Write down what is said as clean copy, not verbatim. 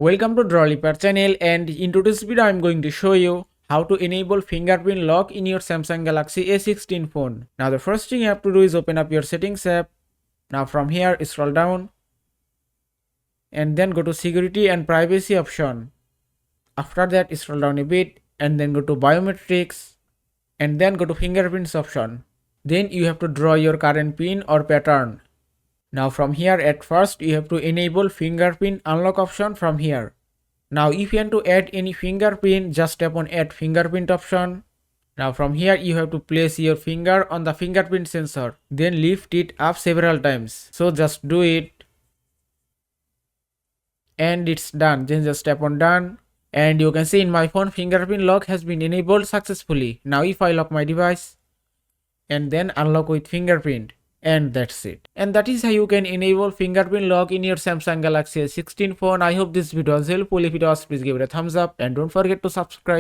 Welcome to Drawliper channel, and in today's video I am going to show you how to enable fingerprint lock in your Samsung Galaxy A16 phone. Now the first thing you have to do is open up your settings app. Now from here scroll down and then go to security and privacy option. After that scroll down a bit and then go to biometrics and then go to fingerprints option. Then you have to draw your current pin or pattern. Now from here at first you have to enable fingerprint unlock option from here. Now if you want to add any fingerprint, just tap on add fingerprint option. Now from here you have to place your finger on the fingerprint sensor, then lift it up several times. So just do it and it's done. Then just tap on done and you can see in my phone fingerprint lock has been enabled successfully. Now if I lock my device and then unlock with fingerprint, and that's it. And that is how you can enable fingerprint lock in your Samsung Galaxy S16 phone. I hope this video was helpful. If it was, please give it a thumbs up and don't forget to subscribe.